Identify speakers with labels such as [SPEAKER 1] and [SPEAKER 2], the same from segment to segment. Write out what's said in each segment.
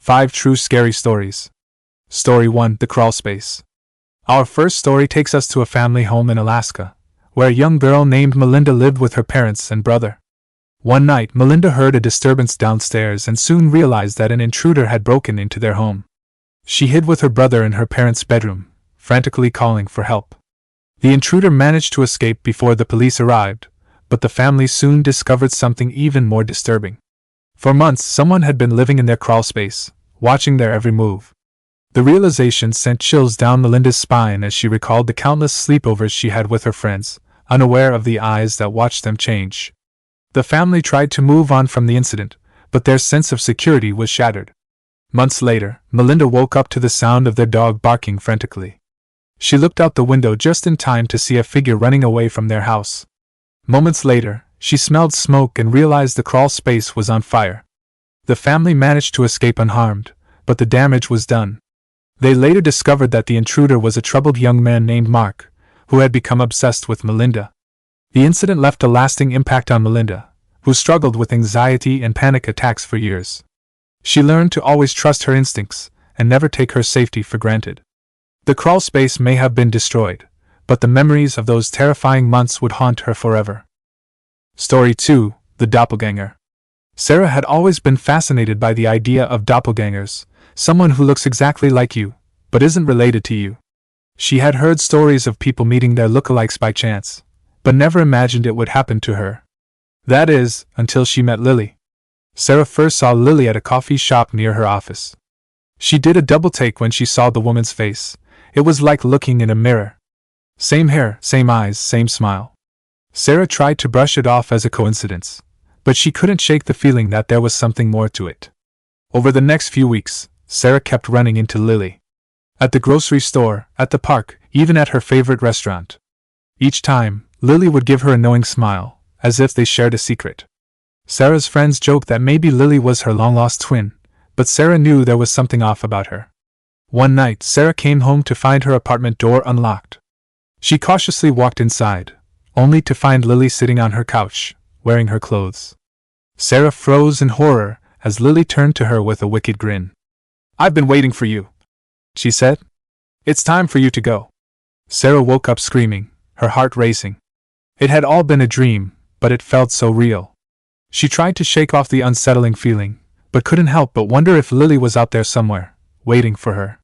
[SPEAKER 1] 5 True Scary Stories. Story 1: The Crawl Space. Our first story takes us to a family home in Alaska, where a young girl named Melinda lived with her parents and brother. One night, Melinda heard a disturbance downstairs and soon realized that an intruder had broken into their home. She hid with her brother in her parents' bedroom, frantically calling for help. The intruder managed to escape before the police arrived, but the family soon discovered something even more disturbing. For months, someone had been living in their crawl space, watching their every move. The realization sent chills down Melinda's spine as she recalled the countless sleepovers she had with her friends, unaware of the eyes that watched them change. The family tried to move on from the incident, but their sense of security was shattered. Months later, Melinda woke up to the sound of their dog barking frantically. She looked out the window just in time to see a figure running away from their house. Moments later, she smelled smoke and realized the crawl space was on fire. The family managed to escape unharmed, but the damage was done. They later discovered that the intruder was a troubled young man named Mark, who had become obsessed with Melinda. The incident left a lasting impact on Melinda, who struggled with anxiety and panic attacks for years. She learned to always trust her instincts and never take her safety for granted. The crawl space may have been destroyed, but the memories of those terrifying months would haunt her forever. Story 2: The Doppelganger. Sarah had always been fascinated by the idea of doppelgangers, someone who looks exactly like you, but isn't related to you. She had heard stories of people meeting their lookalikes by chance, but never imagined it would happen to her. That is, until she met Lily. Sarah first saw Lily at a coffee shop near her office. She did a double take when she saw the woman's face. It was like looking in a mirror. Same hair, same eyes, same smile. Sarah tried to brush it off as a coincidence, but she couldn't shake the feeling that there was something more to it. Over the next few weeks, Sarah kept running into Lily. At the grocery store, at the park, even at her favorite restaurant. Each time, Lily would give her a knowing smile, as if they shared a secret. Sarah's friends joked that maybe Lily was her long-lost twin, but Sarah knew there was something off about her. One night, Sarah came home to find her apartment door unlocked. She cautiously walked inside, only to find Lily sitting on her couch, wearing her clothes. Sarah froze in horror as Lily turned to her with a wicked grin. "I've been waiting for you," she said. "It's time for you to go." Sarah woke up screaming, her heart racing. It had all been a dream, but it felt so real. She tried to shake off the unsettling feeling, but couldn't help but wonder if Lily was out there somewhere, waiting for her.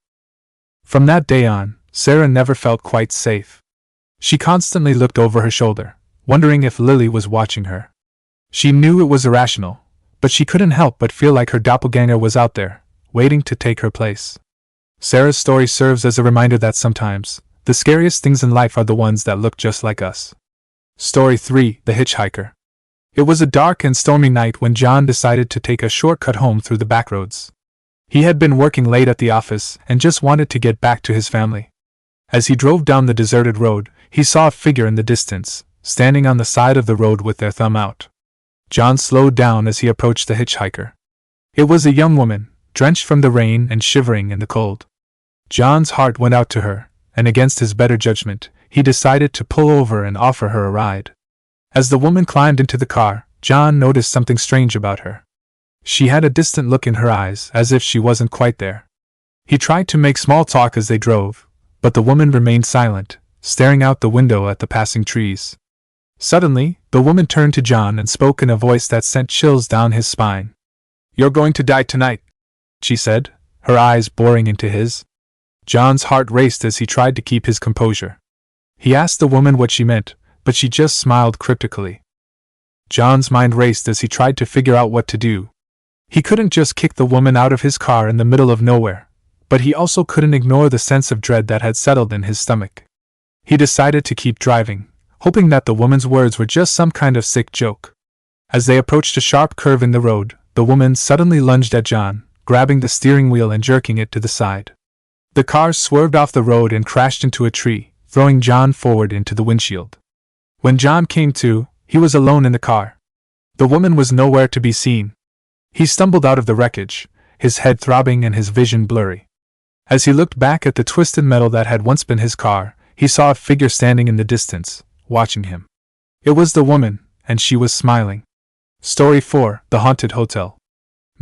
[SPEAKER 1] From that day on, Sarah never felt quite safe. She constantly looked over her shoulder, wondering if Lily was watching her. She knew it was irrational, but she couldn't help but feel like her doppelganger was out there, waiting to take her place. Sarah's story serves as a reminder that sometimes, the scariest things in life are the ones that look just like us. Story 3: The Hitchhiker. It was a dark and stormy night when John decided to take a shortcut home through the backroads. He had been working late at the office and just wanted to get back to his family. As he drove down the deserted road, he saw a figure in the distance, standing on the side of the road with their thumb out. John slowed down as he approached the hitchhiker. It was a young woman, drenched from the rain and shivering in the cold. John's heart went out to her, and against his better judgment, he decided to pull over and offer her a ride. As the woman climbed into the car, John noticed something strange about her. She had a distant look in her eyes, as if she wasn't quite there. He tried to make small talk as they drove, but the woman remained silent, staring out the window at the passing trees. Suddenly, the woman turned to John and spoke in a voice that sent chills down his spine. "You're going to die tonight," she said, her eyes boring into his. John's heart raced as he tried to keep his composure. He asked the woman what she meant, but she just smiled cryptically. John's mind raced as he tried to figure out what to do. He couldn't just kick the woman out of his car in the middle of nowhere, but he also couldn't ignore the sense of dread that had settled in his stomach. He decided to keep driving, hoping that the woman's words were just some kind of sick joke. As they approached a sharp curve in the road, the woman suddenly lunged at John, grabbing the steering wheel and jerking it to the side. The car swerved off the road and crashed into a tree, throwing John forward into the windshield. When John came to, he was alone in the car. The woman was nowhere to be seen. He stumbled out of the wreckage, his head throbbing and his vision blurry. As he looked back at the twisted metal that had once been his car, he saw a figure standing in the distance, watching him. It was the woman, and she was smiling. Story 4: The Haunted Hotel.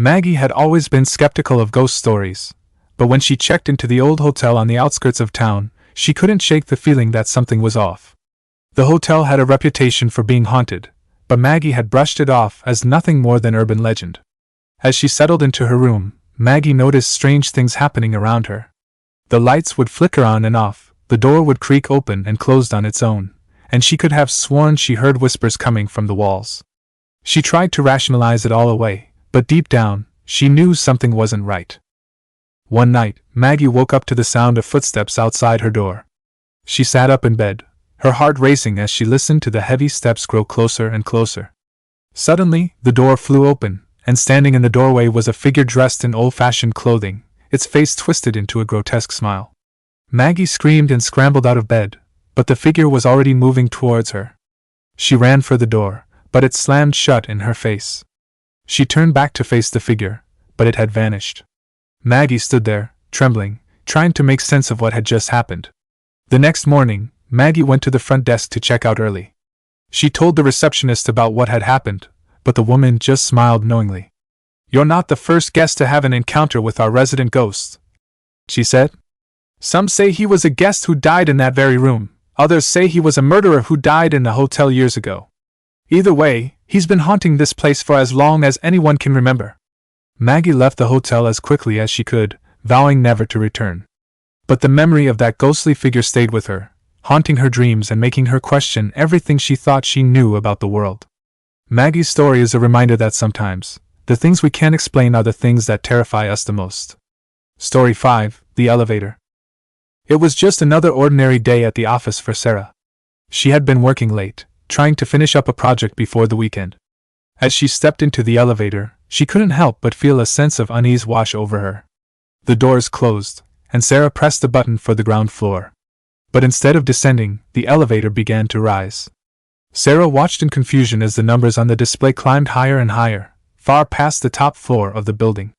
[SPEAKER 1] Maggie had always been skeptical of ghost stories, but when she checked into the old hotel on the outskirts of town, she couldn't shake the feeling that something was off. The hotel had a reputation for being haunted, but Maggie had brushed it off as nothing more than urban legend. As she settled into her room, Maggie noticed strange things happening around her. The lights would flicker on and off, the door would creak open and closed on its own, and she could have sworn she heard whispers coming from the walls. She tried to rationalize it all away, but deep down, she knew something wasn't right. One night, Maggie woke up to the sound of footsteps outside her door. She sat up in bed, her heart racing as she listened to the heavy steps grow closer and closer. Suddenly, the door flew open, and standing in the doorway was a figure dressed in old-fashioned clothing, its face twisted into a grotesque smile. Maggie screamed and scrambled out of bed, but the figure was already moving towards her. She ran for the door, but it slammed shut in her face. She turned back to face the figure, but it had vanished. Maggie stood there, trembling, trying to make sense of what had just happened. The next morning, Maggie went to the front desk to check out early. She told the receptionist about what had happened, but the woman just smiled knowingly. "You're not the first guest to have an encounter with our resident ghost," she said. "Some say he was a guest who died in that very room, others say he was a murderer who died in the hotel years ago. Either way, he's been haunting this place for as long as anyone can remember." Maggie left the hotel as quickly as she could, vowing never to return. But the memory of that ghostly figure stayed with her, haunting her dreams and making her question everything she thought she knew about the world. Maggie's story is a reminder that sometimes, the things we can't explain are the things that terrify us the most. Story 5, The Elevator. It was just another ordinary day at the office for Sarah. She had been working late, trying to finish up a project before the weekend. As she stepped into the elevator, she couldn't help but feel a sense of unease wash over her. The doors closed, and Sarah pressed the button for the ground floor. But instead of descending, the elevator began to rise. Sarah watched in confusion as the numbers on the display climbed higher and higher, far past the top floor of the building.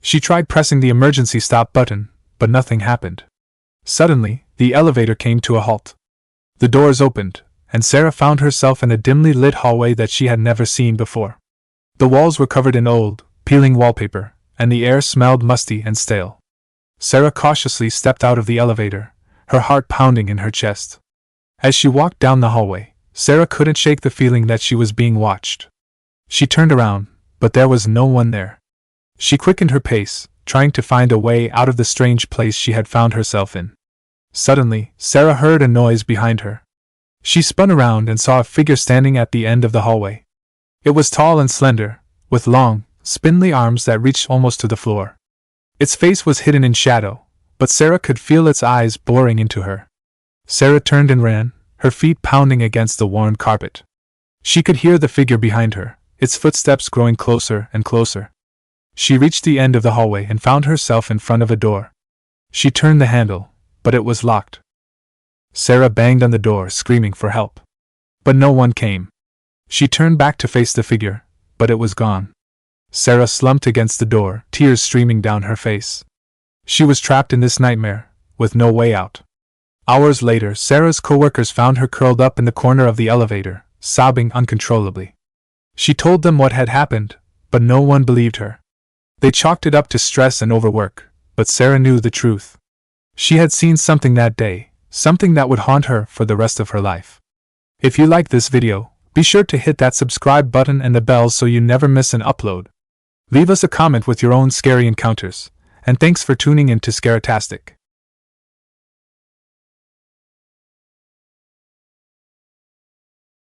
[SPEAKER 1] She tried pressing the emergency stop button, but nothing happened. Suddenly, the elevator came to a halt. The doors opened, and Sarah found herself in a dimly lit hallway that she had never seen before. The walls were covered in old, peeling wallpaper, and the air smelled musty and stale. Sarah cautiously stepped out of the elevator, her heart pounding in her chest. As she walked down the hallway, Sarah couldn't shake the feeling that she was being watched. She turned around, but there was no one there. She quickened her pace, trying to find a way out of the strange place she had found herself in. Suddenly, Sarah heard a noise behind her. She spun around and saw a figure standing at the end of the hallway. It was tall and slender, with long, spindly arms that reached almost to the floor. Its face was hidden in shadow, but Sarah could feel its eyes boring into her. Sarah turned and ran, her feet pounding against the worn carpet. She could hear the figure behind her, its footsteps growing closer and closer. She reached the end of the hallway and found herself in front of a door. She turned the handle, but it was locked. Sarah banged on the door, screaming for help. But no one came. She turned back to face the figure, but it was gone. Sarah slumped against the door, tears streaming down her face. She was trapped in this nightmare, with no way out. Hours later, Sarah's co-workers found her curled up in the corner of the elevator, sobbing uncontrollably. She told them what had happened, but no one believed her. They chalked it up to stress and overwork, but Sarah knew the truth. She had seen something that day, something that would haunt her for the rest of her life. If you like this video, be sure to hit that subscribe button and the bell so you never miss an upload. Leave us a comment with your own scary encounters, and thanks for tuning in to Scaratastic.